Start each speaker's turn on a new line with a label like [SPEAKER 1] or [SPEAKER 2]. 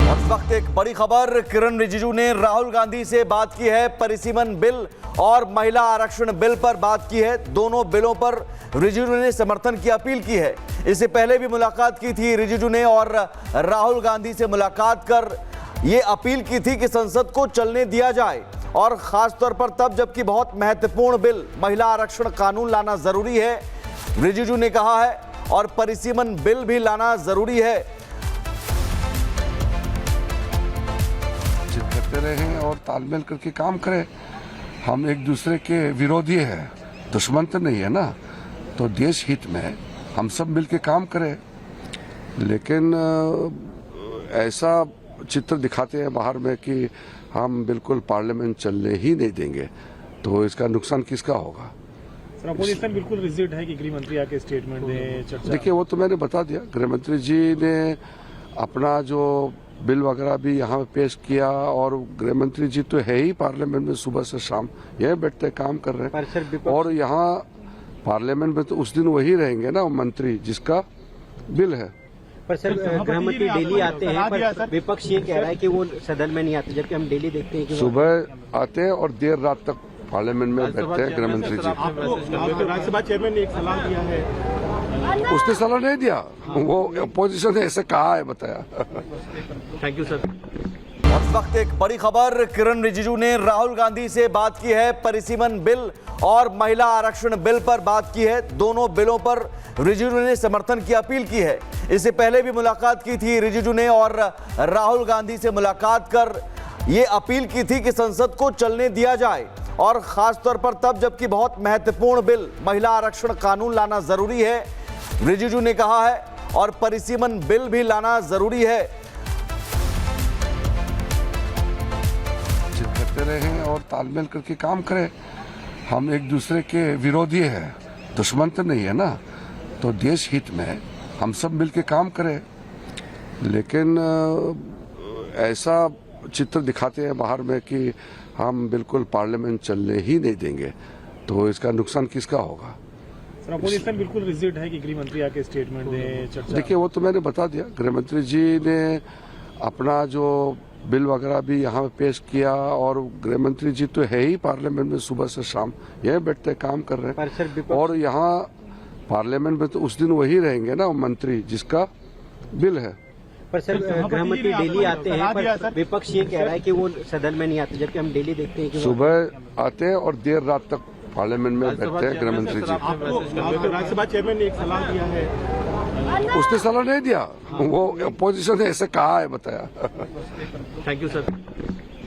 [SPEAKER 1] और इस वक्त एक बड़ी खबर, किरण रिजिजू ने राहुल गांधी से बात की है। परिसीमन बिल और महिला आरक्षण बिल पर बात की है। दोनों बिलों पर रिजिजू ने समर्थन की अपील की है। इससे पहले भी मुलाकात की थी रिजिजू ने और राहुल गांधी से मुलाकात कर ये अपील की थी कि संसद को चलने दिया जाए, और खास तौर पर तब जबकि बहुत महत्वपूर्ण बिल महिला आरक्षण कानून लाना जरूरी है, रिजिजू ने कहा है, और परिसीमन बिल भी लाना जरूरी है।
[SPEAKER 2] करते रहें और तालमेल करके काम करें। हम एक दूसरे के विरोधी हैं, दुश्मन तो नहीं है ना, तो देश हित में हम सब मिलके काम करें। लेकिन ऐसा चित्र दिखाते हैं बाहर में कि हम बिल्कुल पार्लियामेंट चलने ही नहीं देंगे, तो इसका नुकसान किसका होगा?
[SPEAKER 3] सर, अपोजिशन बिल्कुल रिजिड है कि गृह मंत्री आके स्टेटमेंट दे, चर्चा।
[SPEAKER 2] देखिए, वो तो मैंने बता दिया। गृह मंत्री जी ने अपना जो बिल वगैरह भी यहाँ पे पेश किया, और गृह मंत्री जी तो है ही पार्लियामेंट में, सुबह से शाम यही बैठते काम कर रहे हैं। और यहाँ पार्लियामेंट में तो उस दिन वही रहेंगे ना मंत्री जिसका बिल है।
[SPEAKER 4] पर सर, गृह मंत्री डेली आते हैं, पर विपक्ष ये कह रहा है कि वो सदन में नहीं आते, जबकि हम डेली देखते हैं कि
[SPEAKER 2] सुबह आते हैं और देर रात तक पार्लियामेंट में बैठते हैं गृह मंत्री जी।
[SPEAKER 3] आपको राज्यसभा चेयरमैन ने एक सलाह दिया है।
[SPEAKER 2] उसने सलाह नहीं दिया, वो अपोजिशन ने ऐसे कहा है, बताया।
[SPEAKER 4] Thank you sir.
[SPEAKER 1] और इस वक्त एक बड़ी खबर, किरण रिजिजू ने राहुल गांधी से बात की है। परिसीमन बिल और महिला आरक्षण बिल पर बात की है। दोनों बिलों पर रिजिजू ने समर्थन की अपील की है। इससे पहले भी मुलाकात की थी रिजिजू ने और राहुल गांधी से मुलाकात कर ये अपील की थी कि संसद को चलने दिया जाए, और खास तौर पर तब जबकि बहुत महत्वपूर्ण बिल महिला आरक्षण कानून लाना जरूरी है, रिजिजू ने कहा है, और परिसीमन बिल भी लाना जरूरी है।
[SPEAKER 2] करते रहें और तालमेल करके काम करें। हम एक दूसरे के विरोधी हैं, दुश्मन तो नहीं है ना, तो देश हित में हम सब मिलके काम करें। लेकिन ऐसा चित्र दिखाते हैं बाहर में कि हम बिल्कुल पार्लियामेंट चलने ही नहीं देंगे, तो इसका नुकसान किसका होगा?
[SPEAKER 3] सर, अपोजिशन बिल्कुल रिजिड है कि गृह मंत्री आके स्टेटमेंट दे, चर्चा।
[SPEAKER 2] देखिए, वो तो मैंने बता दिया। गृह मंत्री जी ने अपना जो बिल वगैरह भी यहाँ पे पेश किया, और गृह मंत्री जी तो है ही पार्लियामेंट में, सुबह से शाम यही बैठते काम कर रहे हैं। और यहाँ पार्लियामेंट में तो उस दिन वही रहेंगे ना मंत्री जिसका बिल है।
[SPEAKER 4] पर सर, गृह मंत्री डेली आते हैं, पर विपक्ष ये कह रहा है कि वो सदन में नहीं आते, जबकि हम डेली देखते हैं कि
[SPEAKER 2] सुबह आते हैं और देर रात तक पार्लियामेंट में बैठते हैं गृह मंत्री जी।
[SPEAKER 3] आपको राज्यसभा चेयरमैन ने एक सलाह दिया है।
[SPEAKER 2] उसने सलाह नहीं दिया, वो अपोजिशन ने ऐसे कहा है, बताया।
[SPEAKER 4] Thank you sir.